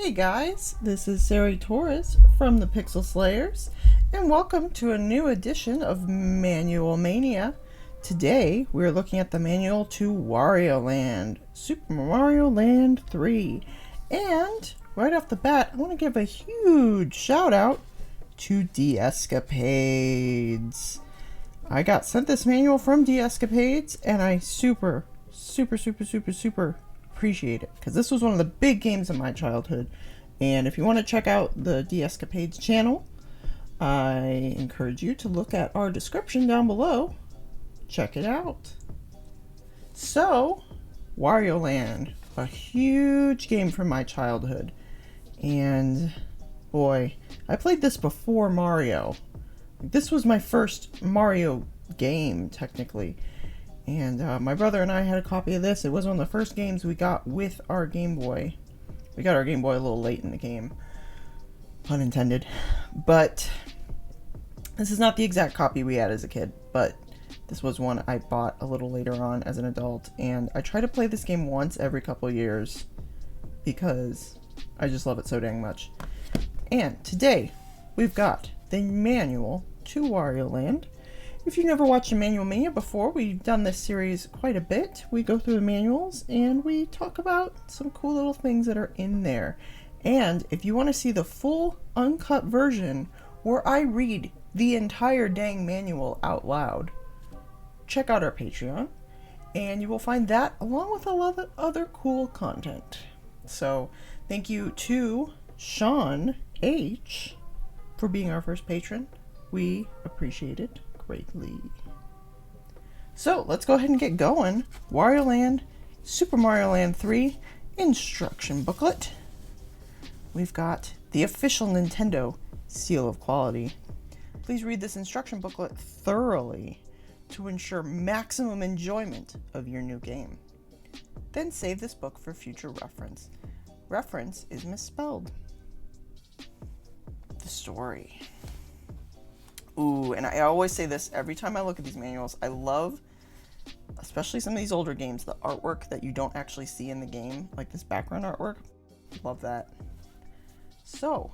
Hey guys, this is Sari Torres from the Pixel Slayers, and welcome to a new edition of Manual Mania. Today, we're looking at the manual to Wario Land, Super Mario Land 3. And, right off the bat, I want to give a huge shout out to D-Escapades. I got sent this manual from D-Escapades, and I super appreciate it, because this was one of the big games of my childhood. And if you want to check out the D-Escapades channel, I encourage you to look at our description down below. Check it out. So, Wario Land, a huge game from my childhood. And boy, I played this before Mario. This was my first Mario game, technically. And my brother and I had a copy of this. It was one of the first games we got with our Game Boy. We got our Game Boy a little late in the game. Pun intended. But this is not the exact copy we had as a kid. But this was one I bought a little later on as an adult. And I try to play this game once every couple years, because I just love it so dang much. And today, we've got the manual to Wario Land. If you've never watched a Manual Mania before, we've done this series quite a bit. We go through the manuals and we talk about some cool little things that are in there. And if you want to see the full uncut version where I read the entire dang manual out loud, check out our Patreon and you will find that along with a lot of other cool content. So thank you to Sean H for being our first patron. We appreciate it greatly. So let's go ahead and get going. Wario Land, Super Mario Land 3 instruction booklet. We've got the official Nintendo seal of quality. Please read this instruction booklet thoroughly to ensure maximum enjoyment of your new game. Then save this book for future reference. Reference is misspelled. The story. Ooh, and I always say this every time I look at these manuals. I love, especially some of these older games, the artwork that you don't actually see in the game, like this background artwork. Love that. So,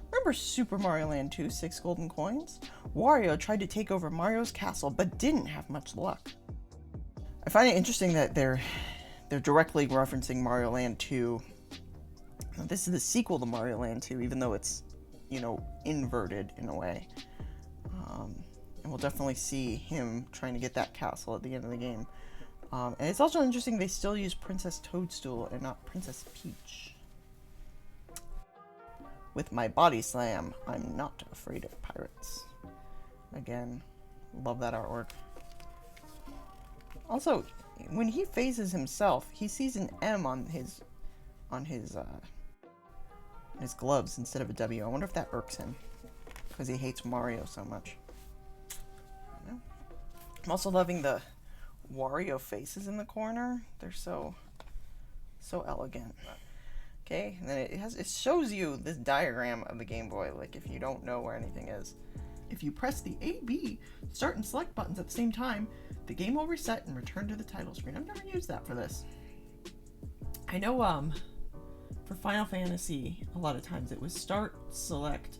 remember Super Mario Land 2, 6 golden coins? Wario tried to take over Mario's castle, but didn't have much luck. I find it interesting that they're directly referencing Mario Land 2. Now, this is the sequel to Mario Land 2, even though it's, inverted in a way. And we'll definitely see him trying to get that castle at the end of the game. And it's also interesting they still use Princess Toadstool and not Princess Peach. With my body slam, I'm not afraid of pirates. Again, love that artwork. Also, when he phases himself, he sees an M on his gloves instead of a W. I wonder if that irks him, because he hates Mario so much. I don't know. I'm also loving the Wario faces in the corner. They're so elegant. Okay, and then it shows you this diagram of the Game Boy, like if you don't know where anything is. If you press the A, B, start and select buttons at the same time, the game will reset and return to the title screen. I've never used that for this. I know for Final Fantasy, a lot of times it was start, select,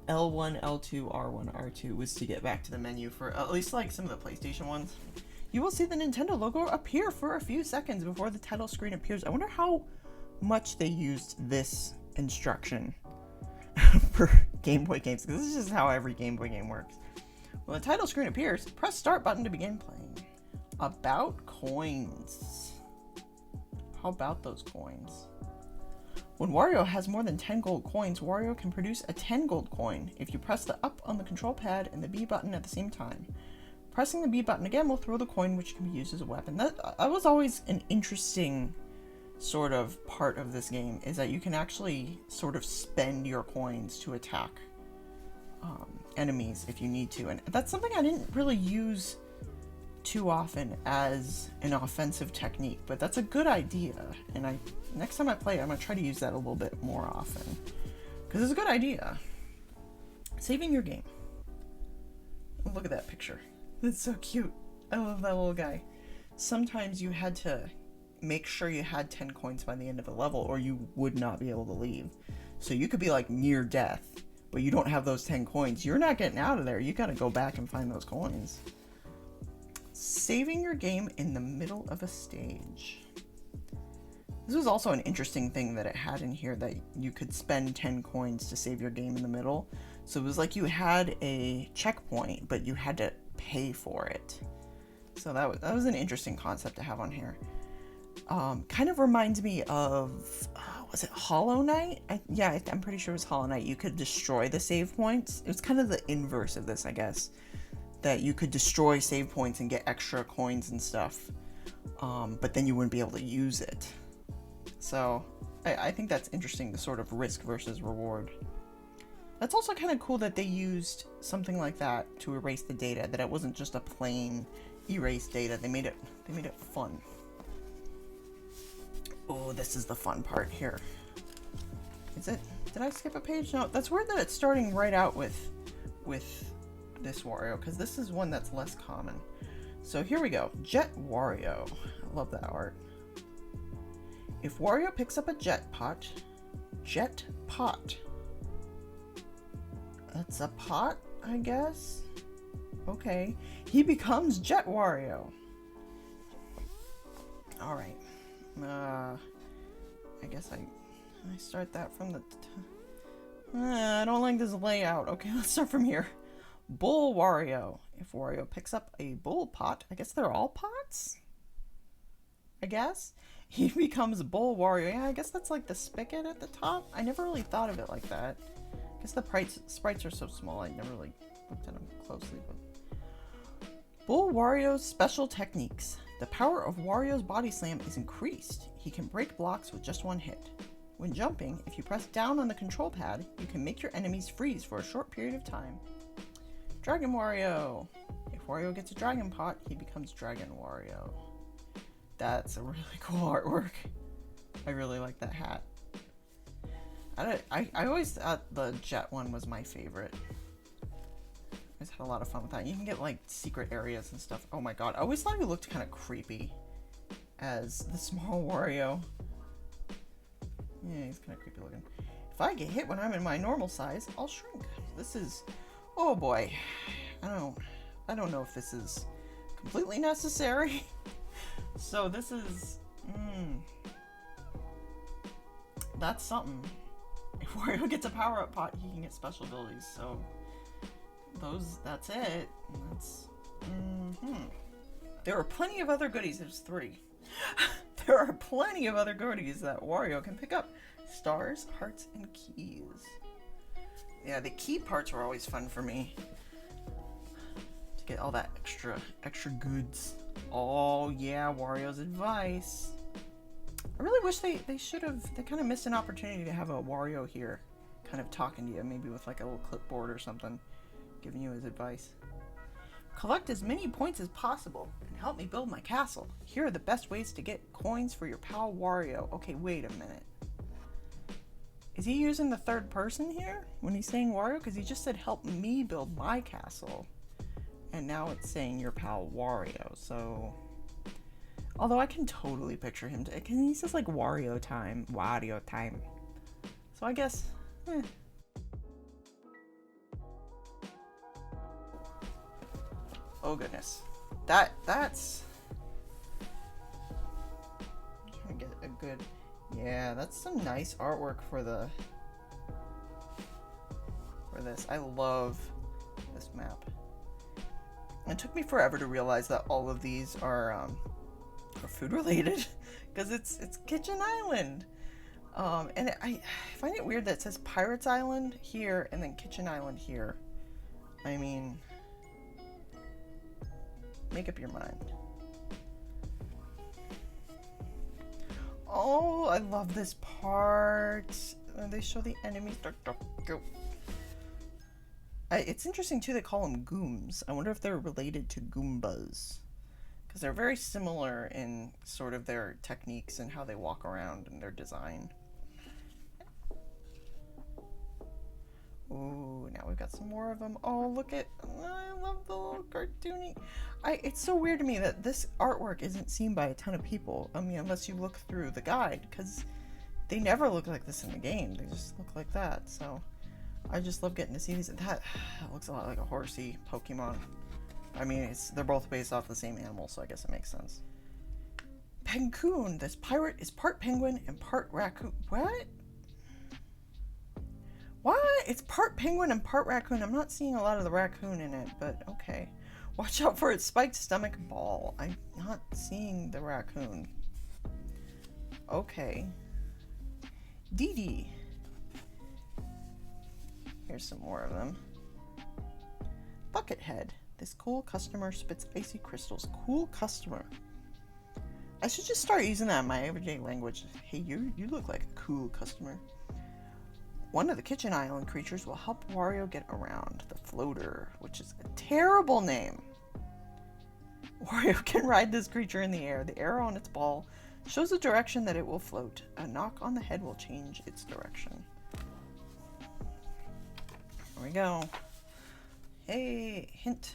L1, L2, R1, R2 was to get back to the menu for at least like some of the PlayStation ones. You will see the Nintendo logo appear for a few seconds before the title screen appears. I wonder how much they used this instruction for Game Boy games, because this is just how every Game Boy game works. When the title screen appears, press start button to begin playing. About coins. How about those coins? When Wario has more than 10 gold coins, Wario can produce a 10 gold coin if you press the up on the control pad and the B button at the same time. Pressing the B button again will throw the coin, which can be used as a weapon. That was always an interesting sort of part of this game, is that you can actually sort of spend your coins to attack enemies if you need to. And that's something I didn't really use too often as an offensive technique, but that's a good idea, and next time I play I'm gonna try to use that a little bit more often, because it's a good idea. Saving your game. Look at that picture. That's so cute. I love that little guy. Sometimes you had to make sure you had 10 coins by the end of the level or you would not be able to leave. So you could be like near death, but you don't have those 10 coins. You're not getting out of there. You got to go back and find those coins. Saving your game in the middle of a stage. This was also an interesting thing that it had in here, that you could spend 10 coins to save your game in the middle. So it was like you had a checkpoint, but you had to pay for it. So that was an interesting concept to have on here. Kind of reminds me of, was it Hollow Knight? I'm pretty sure it was Hollow Knight. You could destroy the save points. It was kind of the inverse of this, I guess. That you could destroy save points and get extra coins and stuff. But then you wouldn't be able to use it. So I think that's interesting, the sort of risk versus reward. That's also kind of cool that they used something like that to erase the data, that it wasn't just a plain erase data. They made it fun. Oh, this is the fun part here. Is it? Did I skip a page? No, that's weird that it's starting right out with this Wario, because this is one that's less common. So here we go. Jet Wario. I love that art. If Wario picks up a jet pot. That's a pot, I guess? Okay. He becomes Jet Wario. Alright. I guess I start that from the... I don't like this layout. Okay, let's start from here. Bull Wario. If Wario picks up a bull pot, I guess they're all pots? I guess? He becomes Bull Wario. Yeah, I guess that's like the spigot at the top. I never really thought of it like that. I guess the sprites are so small, I never really looked at them closely. But Bull Wario's special techniques. The power of Wario's body slam is increased. He can break blocks with just one hit. When jumping, if you press down on the control pad, you can make your enemies freeze for a short period of time. Dragon Wario. If Wario gets a dragon pot, he becomes Dragon Wario. That's a really cool artwork. I really like that hat. I always thought the jet one was my favorite. I always had a lot of fun with that. You can get like secret areas and stuff. Oh my god, I always thought he looked kind of creepy as the small Wario. Yeah, he's kind of creepy looking. If I get hit when I'm in my normal size, I'll shrink. This is... Oh boy. I don't know if this is completely necessary. So this is... That's something. If Wario gets a power-up pot, he can get special abilities. So that's it. That's... There are plenty of other goodies. There's 3. There are plenty of other goodies that Wario can pick up. Stars, hearts, and keys. Yeah, the key parts were always fun for me. To get all that extra goods. Oh yeah, Wario's advice. I really wish they kind of missed an opportunity to have a Wario here kind of talking to you, maybe with like a little clipboard or something, giving you his advice. Collect as many points as possible and help me build my castle. Here are the best ways to get coins for your pal Wario. Okay, wait a minute. Is he using the third person here when he's saying Wario? Because he just said help me build my castle. And now it's saying your pal Wario, so... Although I can totally picture him, he says like Wario time. So I guess, Oh goodness. That's... I'm trying to get a good... Yeah, that's some nice artwork for this. I love this map. It took me forever to realize that all of these are food related, because it's Kitchen Island. And I find it weird that it says Pirates Island here and then Kitchen Island here. I mean, make up your mind. Oh, I love this part. They show the enemies. Go. It's interesting too, they call them Gooms. I wonder if they're related to Goombas. Because they're very similar in sort of their techniques and how they walk around and their design. Oh, now we've got some more of them. Oh, look at, I love the little cartoony. It's so weird to me that this artwork isn't seen by a ton of people. I mean, unless you look through the guide, because they never look like this in the game. They just look like that. So I just love getting to see these. That looks a lot like a horsey Pokemon. I mean, they're both based off the same animal, so I guess it makes sense. Penguin. This pirate is part penguin and part raccoon. What? What? It's part penguin and part raccoon. I'm not seeing a lot of the raccoon in it, but okay. Watch out for its spiked stomach ball. I'm not seeing the raccoon. Okay. Dee Dee. Here's some more of them. Buckethead. This cool customer spits icy crystals. Cool customer. I should just start using that in my everyday language. Hey, you look like a cool customer. One of the kitchen island creatures will help Wario get around. The floater, which is a terrible name. Wario can ride this creature in the air. The arrow on its ball shows the direction that it will float. A knock on the head will change its direction. Here we go. Hey, hint.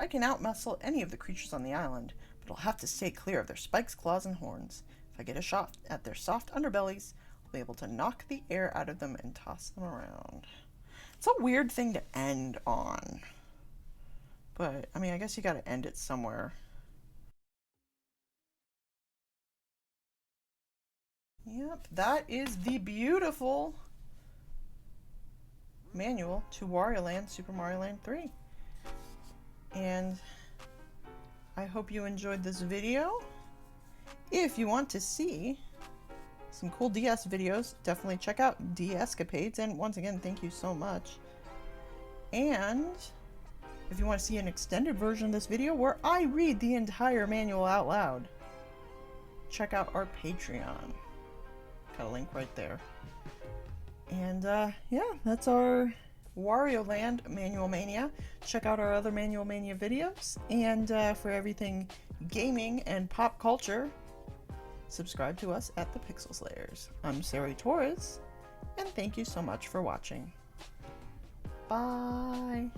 I can outmuscle any of the creatures on the island, but I'll have to stay clear of their spikes, claws, and horns. If I get a shot at their soft underbellies, I'll be able to knock the air out of them and toss them around. It's a weird thing to end on. But, I mean, I guess you gotta end it somewhere. Yep, that is the beautiful manual to Wario Land, Super Mario Land 3. And I hope you enjoyed this video. If you want to see some cool DS videos, definitely check out DScapades. And once again, thank you so much. And if you want to see an extended version of this video where I read the entire manual out loud, check out our Patreon. Got a link right there. And yeah, that's our Wario Land Manual Mania. Check out our other Manual Mania videos. And for everything gaming and pop culture, subscribe to us at the Pixel Slayers. I'm Sari Torres, and thank you so much for watching. Bye!